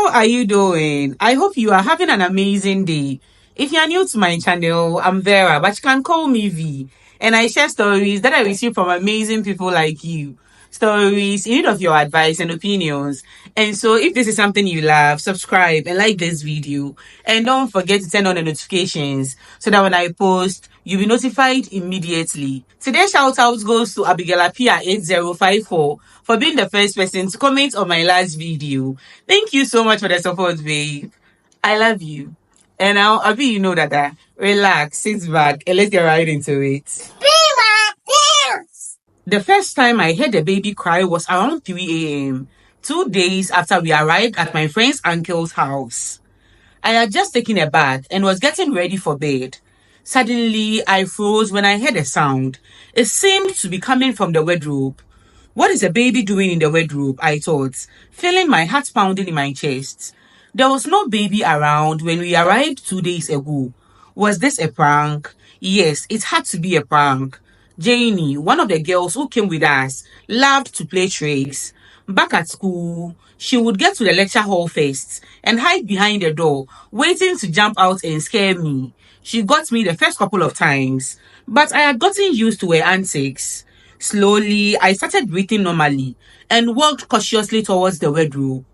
How are you doing? I hope you are having an amazing day. If you are new to my channel, I'm Vera, but you can call me V. And I share stories that I receive from amazing people like you. Stories in need of your advice and opinions. And so if this is something you love, subscribe and like this video. And don't forget to turn on the notifications so that when I post, you'll be notified immediately. Today's shout out goes to Abigail Apia 8054 for being the first person to comment on my last video. Thank you so much for the support, babe. I love you. And now, Abi, you know that. Relax, sit back, and let's get right into it. The first time I heard the baby cry was around 3 a.m., 2 days after we arrived at my friend's uncle's house. I had just taken a bath and was getting ready for bed. Suddenly, I froze when I heard a sound. It seemed to be coming from the wardrobe. What is a baby doing in the wardrobe? I thought, feeling my heart pounding in my chest. There was no baby around when we arrived 2 days ago. Was this a prank? Yes, it had to be a prank. Janie, one of the girls who came with us, loved to play tricks. Back at school, she would get to the lecture hall first and hide behind the door, waiting to jump out and scare me. She got me the first couple of times, but I had gotten used to her antics. Slowly, I started breathing normally and walked cautiously towards the wardrobe.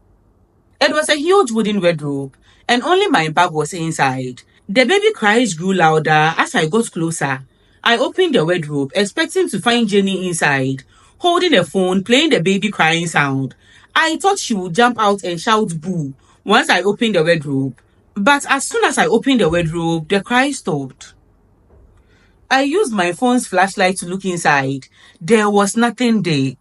It was a huge wooden wardrobe, and only my bag was inside. The baby cries grew louder as I got closer. I opened the wardrobe, expecting to find Jenny inside, holding a phone, playing the baby crying sound. I thought she would jump out and shout boo once I opened the wardrobe. But as soon as I opened the wardrobe, the cry stopped. I used my phone's flashlight to look inside. There was nothing there.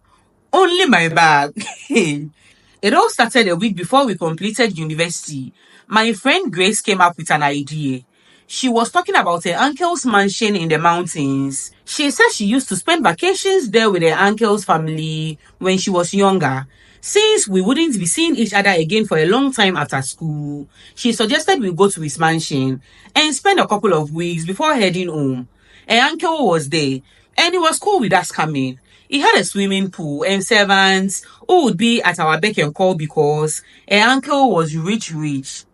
Only my bag. It all started a week before we completed university. My friend Grace came up with an idea. She was talking about her uncle's mansion in the mountains. She said she used to spend vacations there with her uncle's family when she was younger. Since we wouldn't be seeing each other again for a long time after school, she suggested we go to his mansion and spend a couple of weeks before heading home. Her uncle was there, and he was cool with us coming. He had a swimming pool and servants who would be at our beck and call because her uncle was rich.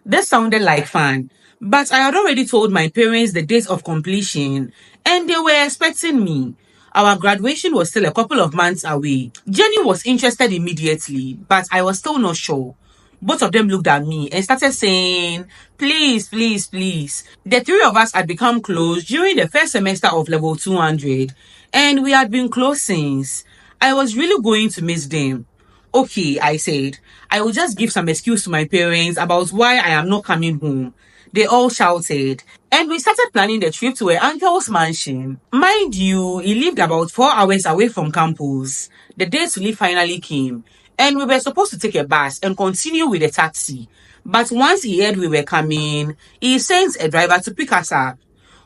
This sounded like fun, but I had already told my parents the date of completion, and they were expecting me. Our graduation was still a couple of months away. Jenny was interested immediately, but I was still not sure. Both of them looked at me and started saying, please. The three of us had become close during the first semester of level 200, and we had been close since. I was really going to miss them. Okay, I said, I will just give some excuse to my parents about why I am not coming home. They all shouted, and we started planning the trip to her uncle's mansion. Mind you, he lived about 4 hours away from campus. The day to leave finally came, and we were supposed to take a bus and continue with a taxi. But once he heard we were coming, he sent a driver to pick us up.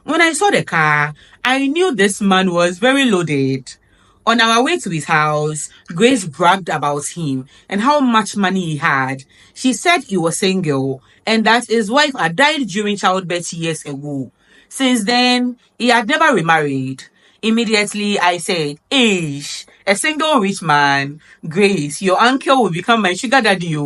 When I saw the car, I knew this man was very loaded. On our way to his house, Grace bragged about him and how much money he had. She said he was single and that his wife had died during childbirth years ago. Since then, he had never remarried. Immediately, I said, Ish, a single rich man. Grace, your uncle will become my sugar daddy.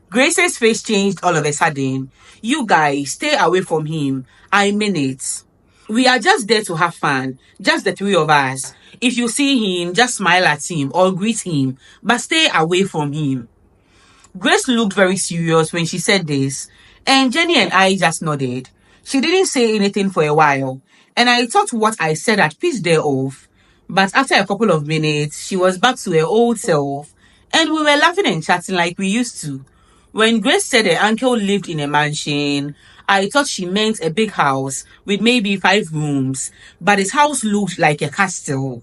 Grace's face changed all of a sudden. You guys, stay away from him. I mean it. We are just there to have fun, just the three of us. If you see him, just smile at him or greet him, but stay away from him. Grace looked very serious when she said this, and Jenny and I just nodded. She didn't say anything for a while, and I thought what I said had pissed her off. But after a couple of minutes, she was back to her old self, and we were laughing and chatting like we used to. When Grace said her uncle lived in a mansion, I thought she meant a big house with maybe 5 rooms, but his house looked like a castle.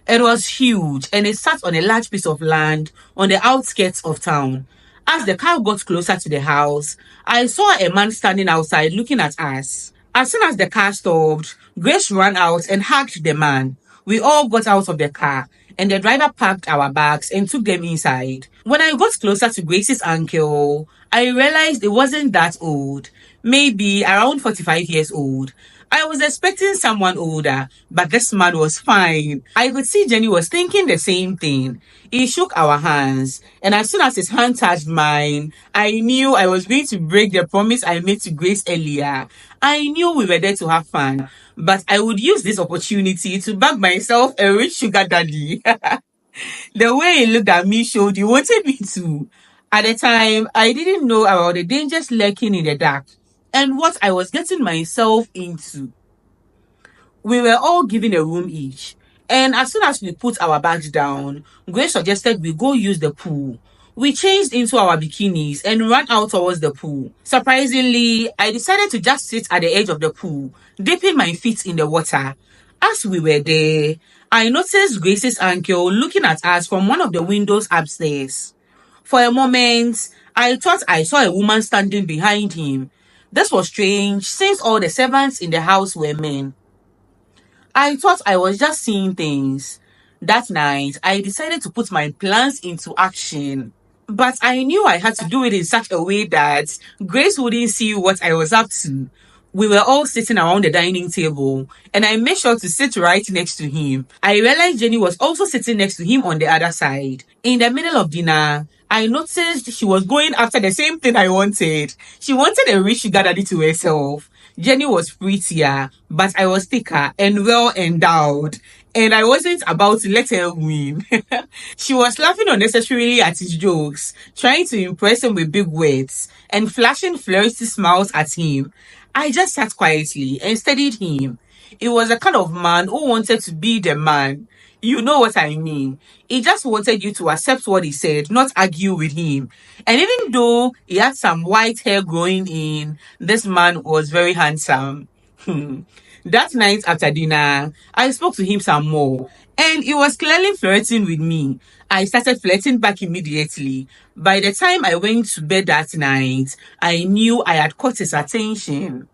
It was huge and it sat on a large piece of land on the outskirts of town. As the car got closer to the house, I saw a man standing outside looking at us. As soon as the car stopped, Grace ran out and hugged the man. We all got out of the car and the driver packed our bags and took them inside. When I got closer to Grace's uncle, I realized it wasn't that old, maybe around 45 years old. I was expecting someone older, but this man was fine. I could see Jenny was thinking the same thing. He shook our hands, and as soon as his hand touched mine, I knew I was going to break the promise I made to Grace earlier. I knew we were there to have fun, but I would use this opportunity to bag myself a rich sugar daddy. The way he looked at me showed he wanted me to. At the time, I didn't know about the dangers lurking in the dark and what I was getting myself into. We were all given a room each, and as soon as we put our bags down, Grace suggested we go use the pool. We changed into our bikinis and ran out towards the pool. Surprisingly, I decided to just sit at the edge of the pool, dipping my feet in the water. As we were there, I noticed Grace's uncle looking at us from one of the windows upstairs. For a moment, I thought I saw a woman standing behind him. This was strange since all the servants in the house were men. I thought I was just seeing things. That night, I decided to put my plans into action. But I knew I had to do it in such a way that Grace wouldn't see what I was up to. We were all sitting around the dining table, and I made sure to sit right next to him. I realized Jenny was also sitting next to him on the other side. In the middle of dinner, I noticed she was going after the same thing I wanted. She wanted a rich sugar daddy to herself. Jenny was prettier, but I was thicker and well endowed, and I wasn't about to let her win. She was laughing unnecessarily at his jokes, trying to impress him with big words, and flashing flirty smiles at him. I just sat quietly and studied him. He was the kind of man who wanted to be the man. You know what I mean. He just wanted you to accept what he said, not argue with him. And even though he had some white hair growing in, this man was very handsome. That night after dinner, I spoke to him some more, and he was clearly flirting with me. I started flirting back immediately. By the time I went to bed that night, I knew I had caught his attention.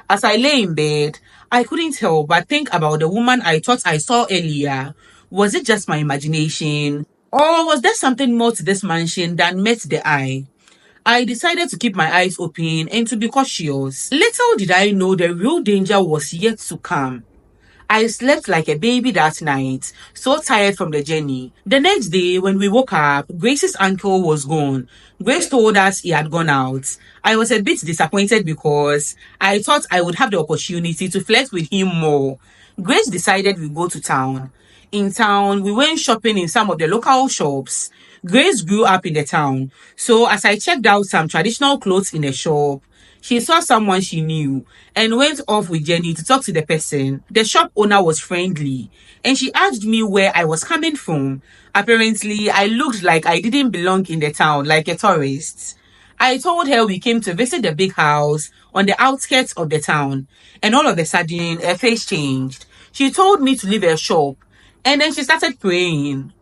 As I lay in bed, I couldn't help but think about the woman I thought I saw earlier. Was it just my imagination? Or was there something more to this mansion than met the eye? I decided to keep my eyes open and to be cautious. Little did I know the real danger was yet to come. I slept like a baby that night, so tired from the journey. The next day, when we woke up, Grace's uncle was gone. Grace told us he had gone out. I was a bit disappointed because I thought I would have the opportunity to flirt with him more. Grace decided we go to town. In town, we went shopping in some of the local shops. Grace grew up in the town, so as I checked out some traditional clothes in the shop, she saw someone she knew and went off with Jenny to talk to the person. The shop owner was friendly, and she asked me where I was coming from. Apparently, I looked like I didn't belong in the town, like a tourist. I told her we came to visit the big house on the outskirts of the town, and all of a sudden, her face changed. She told me to leave her shop, and then she started praying.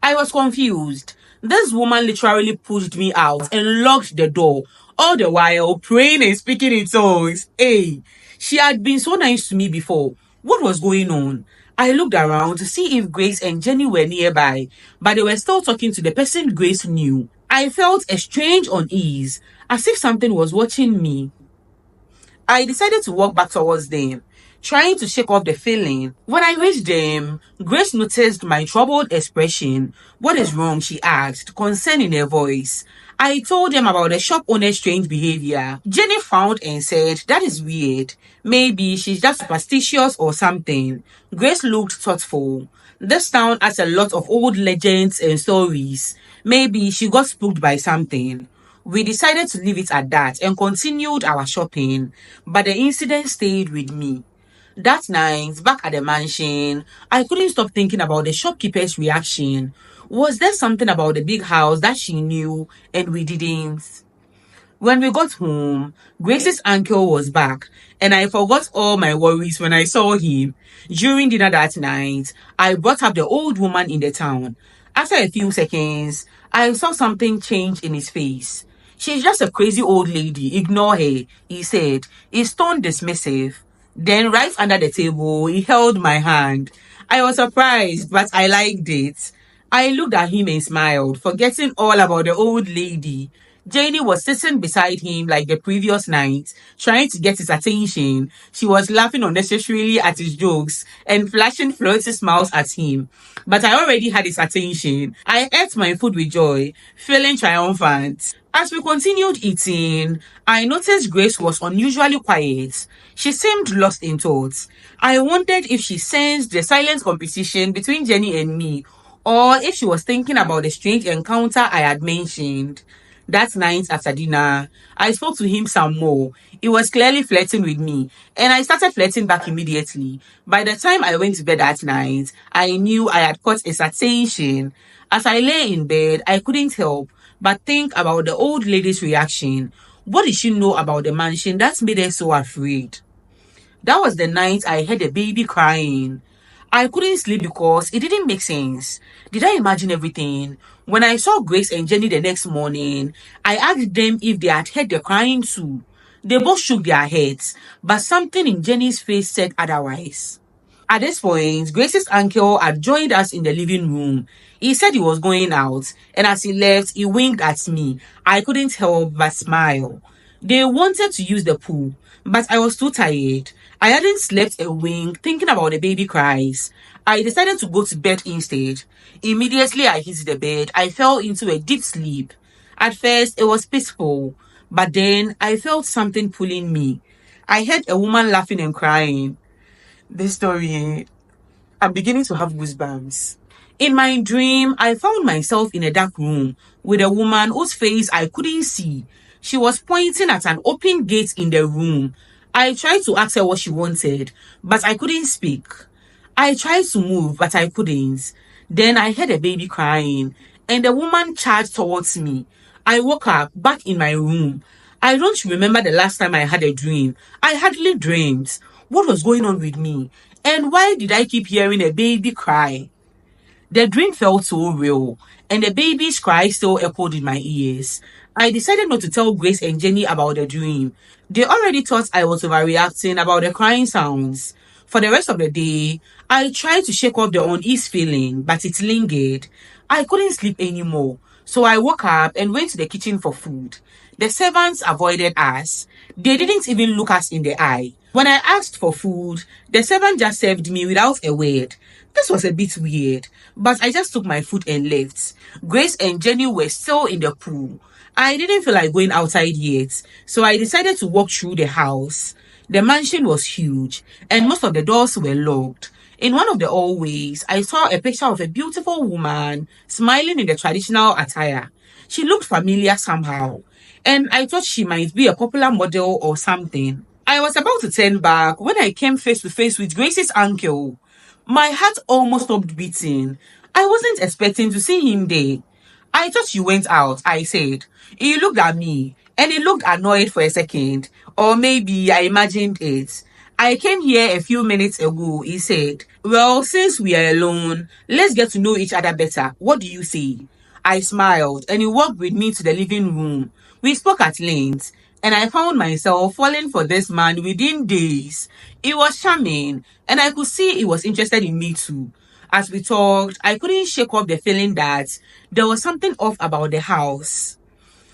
I was confused. This woman literally pushed me out and locked the door, all the while praying and speaking in tongues. Hey, she had been so nice to me before. What was going on? I looked around to see if Grace and Jenny were nearby, but they were still talking to the person Grace knew. I felt a strange unease, as if something was watching me. I decided to walk back towards them, trying to shake off the feeling. When I reached them, Grace noticed my troubled expression. What is wrong? She asked, concern in her voice. I told them about the shop owner's strange behavior. Jenny frowned and said, that is weird. Maybe she's just superstitious or something. Grace looked thoughtful. This town has a lot of old legends and stories. Maybe she got spooked by something. We decided to leave it at that and continued our shopping, but the incident stayed with me. That night, back at the mansion, I couldn't stop thinking about the shopkeeper's reaction. Was there something about the big house that she knew and we didn't? When we got home, Grace's uncle was back, and I forgot all my worries when I saw him. During dinner that night, I brought up the old woman in the town. After a few seconds, I saw something change in his face. She's just a crazy old lady, ignore her, he said. He stoned dismissive. Then right under the table, he held my hand. I was surprised, but I liked it. I looked at him and smiled, forgetting all about the old lady. Janie was sitting beside him like the previous night, trying to get his attention. She was laughing unnecessarily at his jokes and flashing flirty smiles at him. But I already had his attention. I ate my food with joy, feeling triumphant. As we continued eating, I noticed Grace was unusually quiet. She seemed lost in thought. I wondered if she sensed the silent competition between Jenny and me, or if she was thinking about the strange encounter I had mentioned. That night after dinner, I spoke to him some more. He was clearly flirting with me, and I started flirting back immediately. By the time I went to bed that night, I knew I had caught his attention. As I lay in bed, I couldn't help but think about the old lady's reaction. What did she know about the mansion that made her so afraid? That was the night I heard a baby crying. I couldn't sleep because it didn't make sense. Did I imagine everything? When I saw Grace and Jenny the next morning, I asked them if they had heard the crying too. They both shook their heads, but something in Jenny's face said otherwise. At this point, Grace's uncle had joined us in the living room. He said he was going out, and as he left, he winked at me. I couldn't help but smile. They wanted to use the pool, but I was too tired. I hadn't slept a wink thinking about the baby cries. I decided to go to bed instead. Immediately I hit the bed, I fell into a deep sleep. At first, it was peaceful, but then I felt something pulling me. I heard a woman laughing and crying. This story, I'm beginning to have goosebumps. In my dream, I found myself in a dark room with a woman whose face I couldn't see. She was pointing at an open gate in the room. I tried to ask her what she wanted, but I couldn't speak. I tried to move, but I couldn't. Then I heard a baby crying, and the woman charged towards me. I woke up back in my room. I don't remember the last time I had a dream. I hardly dreamed. What was going on with me? And why did I keep hearing a baby cry? The dream felt so real, and the baby's cry still echoed in my ears. I decided not to tell Grace and Jenny about the dream. They already thought I was overreacting about the crying sounds. For the rest of the day, I tried to shake off the unease feeling, but it lingered. I couldn't sleep anymore, so I woke up and went to the kitchen for food. The servants avoided us. They didn't even look us in the eye. When I asked for food, the servant just served me without a word. This was a bit weird, but I just took my food and left. Grace and Jenny were still in the pool. I didn't feel like going outside yet, so I decided to walk through the house. The mansion was huge, and most of the doors were locked. In one of the hallways, I saw a picture of a beautiful woman smiling in the traditional attire. She looked familiar somehow, and I thought she might be a popular model or something. I was about to turn back when I came face to face with Grace's uncle. My heart almost stopped beating. I wasn't expecting to see him there. I thought you went out, I said. He looked at me, and he looked annoyed for a second. Or maybe I imagined it. I came here a few minutes ago, he said. Well, since we are alone, let's get to know each other better. What do you say? I smiled, and he walked with me to the living room. We spoke at length, and I found myself falling for this man within days. He was charming, and I could see he was interested in me too. As we talked, I couldn't shake off the feeling that there was something off about the house.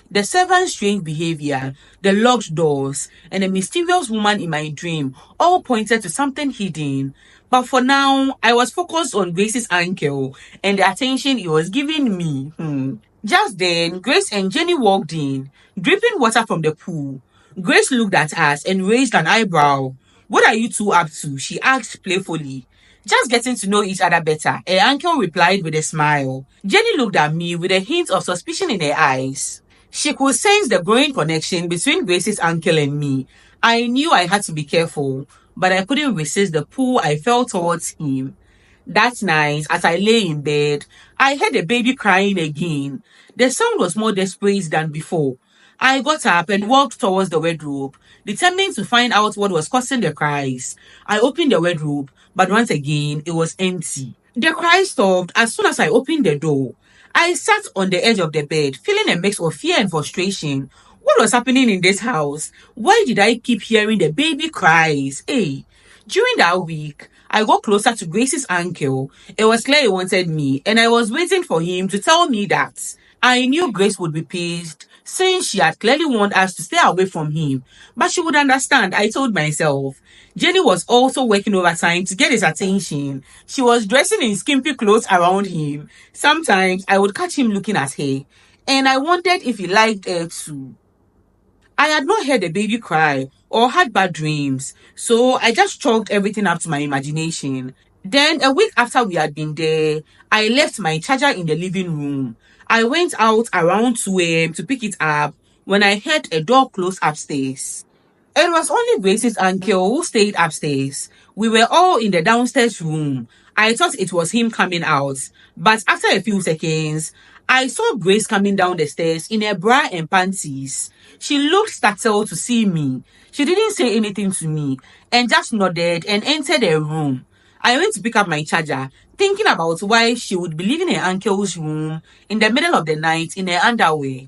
The servant's strange behavior, the locked doors, and the mysterious woman in my dream all pointed to something hidden. But for now, I was focused on Grace's uncle and the attention he was giving me. Just then, Grace and Jenny walked in, dripping water from the pool. Grace looked at us and raised an eyebrow. What are you two up to? She asked playfully. Just getting to know each other better, her uncle replied with a smile. Jenny looked at me with a hint of suspicion in her eyes. She could sense the growing connection between Grace's uncle and me. I knew I had to be careful, but I couldn't resist the pull I felt towards him. That night, as I lay in bed, I heard the baby crying again. The sound was more desperate than before. I got up and walked towards the wardrobe, determined to find out what was causing the cries. I opened the wardrobe, but once again, it was empty. The cries stopped as soon as I opened the door. I sat on the edge of the bed, feeling a mix of fear and frustration. What was happening in this house? Why did I keep hearing the baby cries? Hey, during that week, I got closer to Grace's uncle. It was clear he wanted me, and I was waiting for him to tell me that. I knew Grace would be pissed Since she had clearly warned us to stay away from him, but she would understand, I told myself. Jenny was also working overtime to get his attention. She was dressing in skimpy clothes around him. Sometimes I would catch him looking at her, and I wondered if he liked her too. I had not heard a baby cry or had bad dreams, so I just chalked everything up to my imagination. Then, a week after we had been there, I left my charger in the living room. I went out around 2 a.m. to pick it up when I heard a door close upstairs. It was only Grace's uncle who stayed upstairs. We were all in the downstairs room. I thought it was him coming out, but after a few seconds, I saw Grace coming down the stairs in a bra and panties. She looked startled to see me. She didn't say anything to me and just nodded and entered the room. I went to pick up my charger, thinking about why she would be leaving her uncle's room in the middle of the night in her underwear.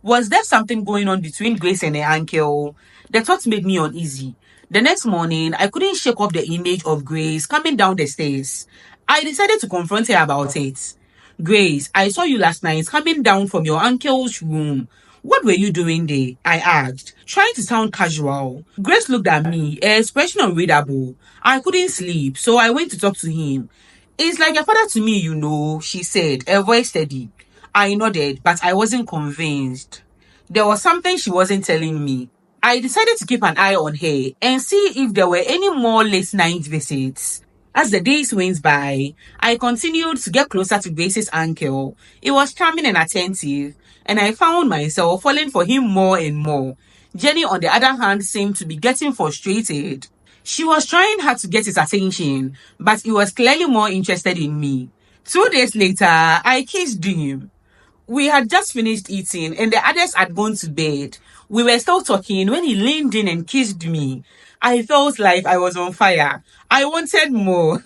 Was there something going on between Grace and her uncle? The thought made me uneasy. The next morning, I couldn't shake off the image of Grace coming down the stairs. I decided to confront her about it. Grace, I saw you last night coming down from your uncle's room. What were you doing there? I asked, trying to sound casual. Grace looked at me, her expression unreadable. I couldn't sleep, so I went to talk to him. It's like a father to me, she said, her voice steady. I nodded, but I wasn't convinced. There was something she wasn't telling me. I decided to keep an eye on her and see if there were any more late night visits. As the days went by, I continued to get closer to Grace's uncle. He was charming and attentive, and I found myself falling for him more and more. Jenny, on the other hand, seemed to be getting frustrated. She was trying hard to get his attention, but he was clearly more interested in me. 2 days later, I kissed him. We had just finished eating and the others had gone to bed. We were still talking when he leaned in and kissed me. I felt like I was on fire. I wanted more.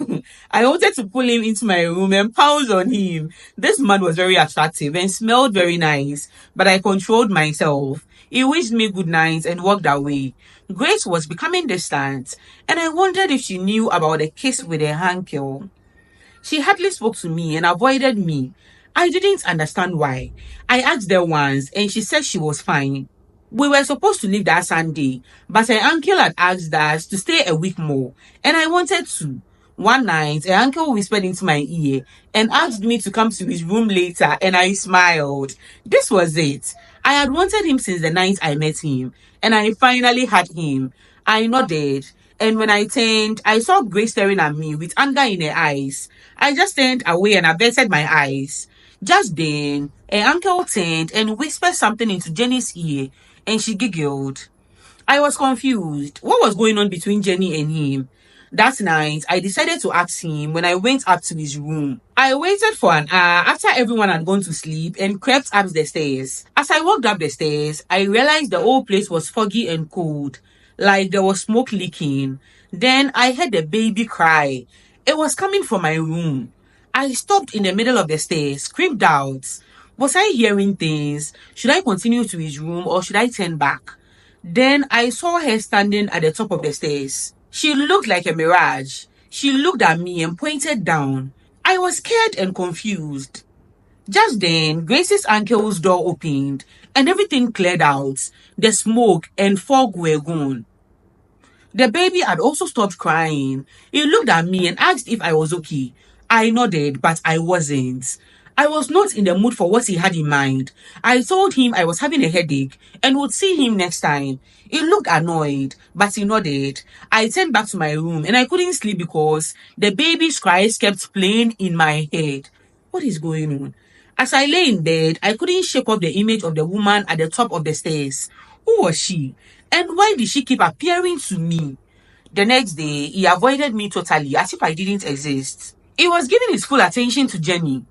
I wanted to pull him into my room and pounce on him. This man was very attractive and smelled very nice, but I controlled myself. He wished me good night and walked away. Grace was becoming distant, and I wondered if she knew about the kiss with her uncle. She hardly spoke to me and avoided me. I didn't understand why. I asked her once and she said she was fine. We were supposed to leave that Sunday, but her uncle had asked us to stay a week more, and I wanted to. One night, her uncle whispered into my ear and asked me to come to his room later, and I smiled. This was it. I had wanted him since the night I met him, and I finally had him. I nodded, and when I turned, I saw Grace staring at me with anger in her eyes. I just turned away and averted my eyes. Just then, her uncle turned and whispered something into Jenny's ear, and she giggled. I was confused. What was going on between Jenny and him? That night, I decided to ask him when I went up to his room. I waited for an hour after everyone had gone to sleep and crept up the stairs. As I walked up the stairs, I realized the whole place was foggy and cold, like there was smoke leaking. Then I heard the baby cry. It was coming from my room. I stopped in the middle of the stairs, creeped out. Was I hearing things? Should I continue to his room or should I turn back? Then I saw her standing at the top of the stairs. She looked like a mirage. She looked at me and pointed down. I was scared and confused. Just then, Grace's uncle's door opened and everything cleared out. The smoke and fog were gone. The baby had also stopped crying. He looked at me and asked if I was okay. I nodded, but I wasn't. I was not in the mood for what he had in mind. I told him I was having a headache and would see him next time. He looked annoyed, but he nodded. I turned back to my room and I couldn't sleep because the baby's cries kept playing in my head. What is going on? As I lay in bed, I couldn't shake off the image of the woman at the top of the stairs. Who was she? And why did she keep appearing to me? The next day, he avoided me totally as if I didn't exist. He was giving his full attention to Jenny.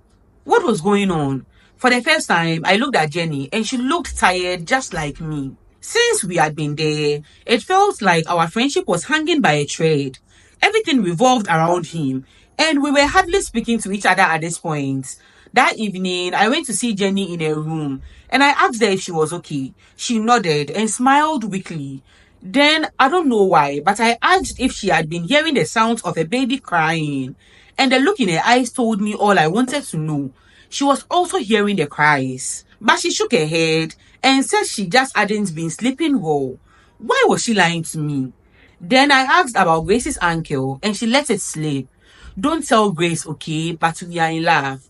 What was going on? For the first time, I looked at Jenny and she looked tired just like me. Since we had been there, it felt like our friendship was hanging by a thread. Everything revolved around him and we were hardly speaking to each other at this point. That evening, I went to see Jenny in her room and I asked her if she was okay. She nodded and smiled weakly. Then, I don't know why, but I asked if she had been hearing the sounds of a baby crying. And the look in her eyes told me all I wanted to know. She was also hearing the cries. But she shook her head and said she just hadn't been sleeping well. Why was she lying to me? Then I asked about Grace's ankle and she let it slip. Don't tell Grace, okay, but we are in love.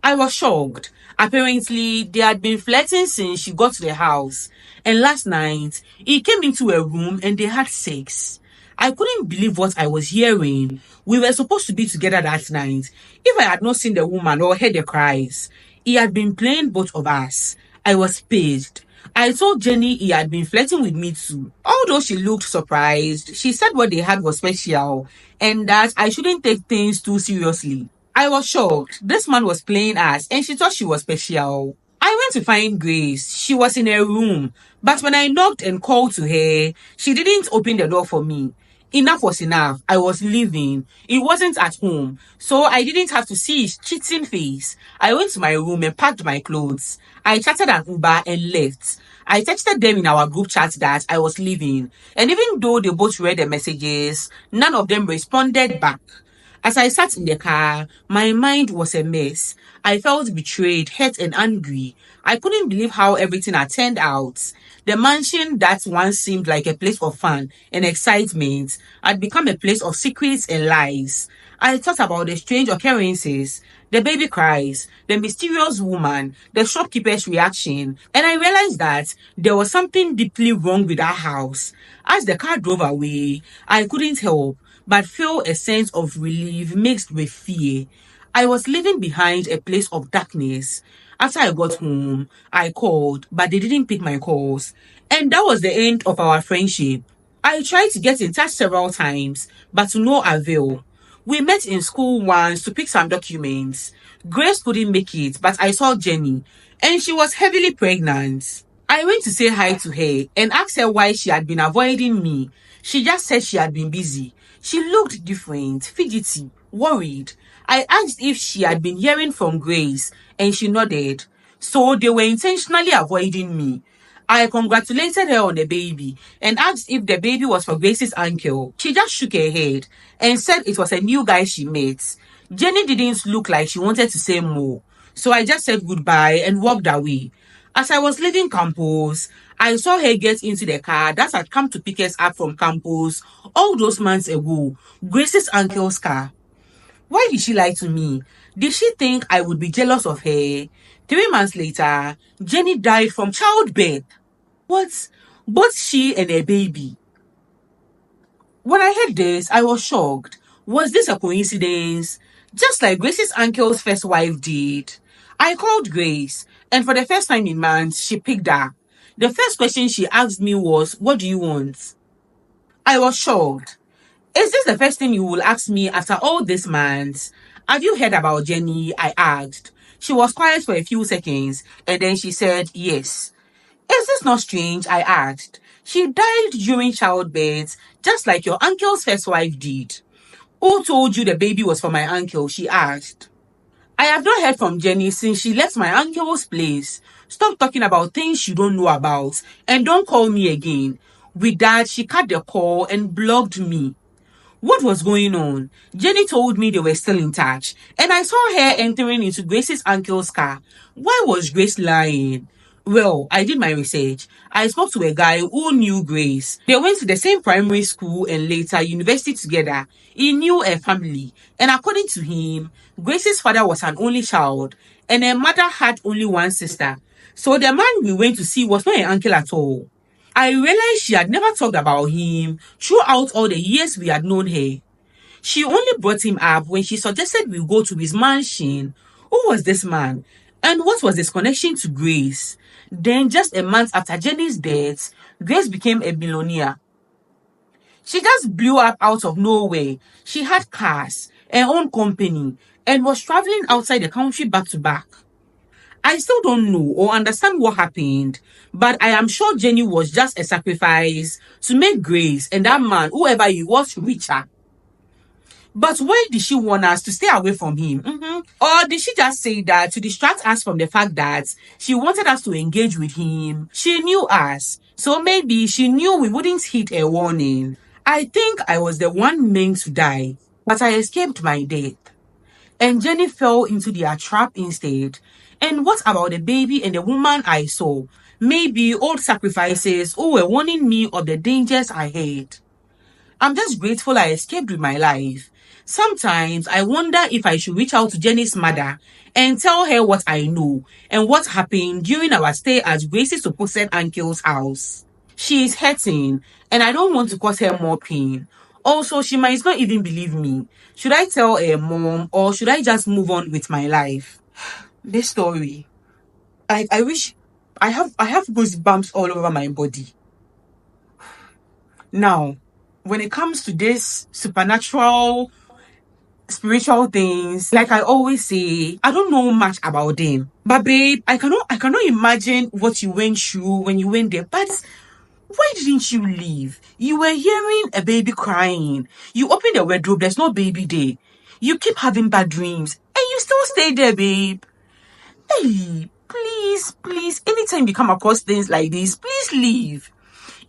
I was shocked. Apparently, they had been flirting since she got to the house. And last night, he came into a room and they had sex. I couldn't believe what I was hearing. We were supposed to be together that night. If I had not seen the woman or heard the cries, he had been playing both of us. I was pissed. I told Jenny he had been flirting with me too. Although she looked surprised, she said what they had was special and that I shouldn't take things too seriously. I was shocked. This man was playing us and she thought she was special. I went to find Grace. She was in her room. But when I knocked and called to her, she didn't open the door for me. Enough was enough. I was leaving. He wasn't at home, so I didn't have to see his cheating face. I went to my room and packed my clothes. I chatted an Uber and left. I texted them in our group chat that I was leaving, and even though they both read the messages, none of them responded back. As I sat in the car, my mind was a mess. I felt betrayed, hurt, and angry. I couldn't believe how everything had turned out. The mansion that once seemed like a place of fun and excitement had become a place of secrets and lies. I thought about the strange occurrences, the baby cries, the mysterious woman, the shopkeeper's reaction, and I realized that there was something deeply wrong with our house. As the car drove away, I couldn't help but feel a sense of relief mixed with fear. I was leaving behind a place of darkness. After I got home, I called, but they didn't pick my calls. And that was the end of our friendship. I tried to get in touch several times, but to no avail. We met in school once to pick some documents. Grace couldn't make it, but I saw Jenny, and she was heavily pregnant. I went to say hi to her and asked her why she had been avoiding me. She just said she had been busy. She looked different, fidgety, worried. I asked if she had been hearing from Grace, and she nodded. So they were intentionally avoiding me. I congratulated her on the baby and asked if the baby was for Grace's uncle. She just shook her head and said it was a new guy she met. Jenny didn't look like she wanted to say more, so I just said goodbye and walked away. As I was leaving campus, I saw her get into the car that had come to pick us up from campus all those months ago, Grace's uncle's car. Why did she lie to me? Did she think I would be jealous of her? 3 months later, Jenny died from childbirth. What? Both she and her baby. When I heard this, I was shocked. Was this a coincidence? Just like Grace's uncle's first wife did. I called Grace, and for the first time in months, she picked up. The first question she asked me was, "What do you want?" I was shocked. Is this the first thing you will ask me after all these months? Have you heard about Jenny? I asked. She was quiet for a few seconds, and then she said, yes. Is this not strange? I asked. She died during childbirth, just like your uncle's first wife did. Who told you the baby was for my uncle? She asked. I have not heard from Jenny since she left my uncle's place. Stop talking about things you don't know about, and don't call me again. With that, she cut the call and blocked me. What was going on? Jenny told me they were still in touch, and I saw her entering into Grace's uncle's car. Why was Grace lying? Well, I did my research. I spoke to a guy who knew Grace. They went to the same primary school and later university together. He knew her family, and according to him, Grace's father was an only child, and her mother had only one sister. So the man we went to see was not her uncle at all. I realized she had never talked about him throughout all the years we had known her. She only brought him up when she suggested we go to his mansion. Who was this man? And what was his connection to Grace? Then, just a month after Jenny's death, Grace became a billionaire. She just blew up out of nowhere. She had cars, her own company, and was traveling outside the country back to back. I still don't know or understand what happened, but I am sure Jenny was just a sacrifice to make Grace and that man, whoever he was, richer. But why did she want us to stay away from him? Or did she just say that to distract us from the fact that she wanted us to engage with him? She knew us, so maybe she knew we wouldn't heed a warning. I think I was the one meant to die, but I escaped my death. And Jenny fell into their trap instead. And what about the baby and the woman I saw? Maybe old sacrifices who were warning me of the dangers ahead. I'm just grateful I escaped with my life. Sometimes I wonder if I should reach out to Jenny's mother and tell her what I know and what happened during our stay at Grace's supposed uncle's house. She is hurting and I don't want to cause her more pain. Also, she might not even believe me. Should I tell her mom or should I just move on with my life? This story, I wish I have goosebumps all over my body. Now, when it comes to this supernatural, spiritual things, like I always say, I don't know much about them. But babe, I cannot imagine what you went through when you went there. But why didn't you leave? You were hearing a baby crying. You open the wardrobe, there's no baby there. You keep having bad dreams, and you still stay there, babe. Hey, please, anytime you come across things like this, please leave.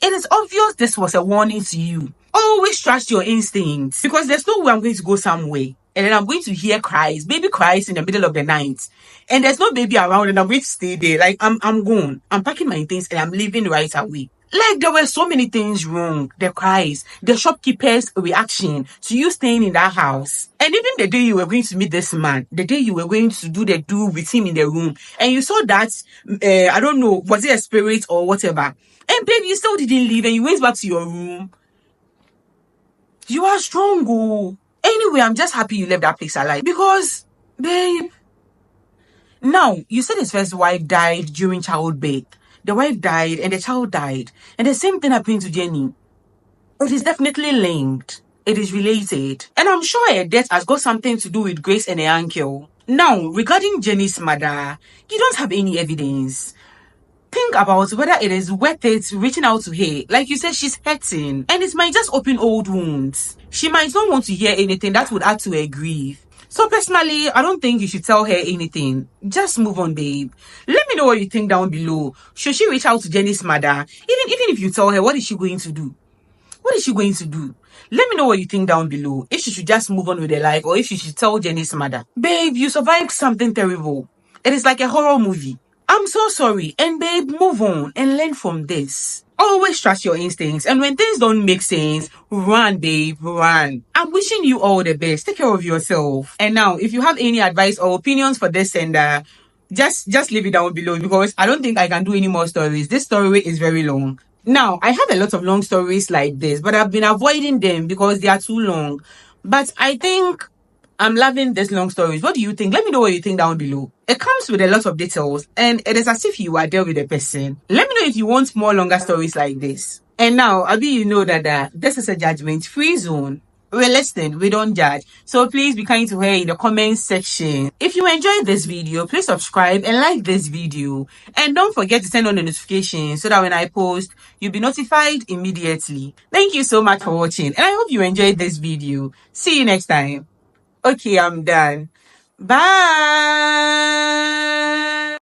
It is obvious this was a warning to you. Always trust your instincts because there's no way I'm going to go somewhere and then I'm going to hear cries, baby cries in the middle of the night, and there's no baby around and I'm going to stay there. Like I'm gone. I'm packing my things and I'm leaving right away. Like there were so many things wrong. The cries, the shopkeeper's reaction to you staying in that house. And even the day you were going to meet this man, the day you were going to do the do with him in the room, and you saw that, I don't know, was it a spirit or whatever? And babe, you still didn't leave and you went back to your room. You are strong, oh. Anyway, I'm just happy you left that place alive because, babe, now, you said his first wife died during childbirth. The wife died and the child died. And the same thing happened to Jenny. It is definitely linked. It is related. And I'm sure her death has got something to do with Grace and her uncle. Now, regarding Jenny's mother, you don't have any evidence. Think about whether it is worth it reaching out to her. Like you said, she's hurting. And it might just open old wounds. She might not want to hear anything that would add to her grief. So personally, I don't think you should tell her anything. Just move on, babe. Let me know what you think down below. Should she reach out to Jenny's mother? Even if you tell her, what is she going to do? What is she going to do? Let me know what you think down below. If she should just move on with her life or if she should tell Jenny's mother. Babe, you survived something terrible. It is like a horror movie. I'm so sorry. And babe, move on and learn from this. Always trust your instincts. And when things don't make sense, run, babe, run. I'm wishing you all the best. Take care of yourself. And now, if you have any advice or opinions for this sender, just leave it down below because I don't think I can do any more stories. This story is very long. Now, I have a lot of long stories like this, but I've been avoiding them because they are too long. But I think I'm loving these long stories. What do you think? Let me know what you think down below. It comes with a lot of details and it is as if you are there with a person. Let me know if you want more longer stories like this. And now, Abi, you know that this is a judgment-free zone. We're listening, we don't judge. So please be kind to her in the comments section. If you enjoyed this video, please subscribe and like this video. And don't forget to turn on the notifications so that when I post, you'll be notified immediately. Thank you so much for watching and I hope you enjoyed this video. See you next time. Okay, I'm done. Bye.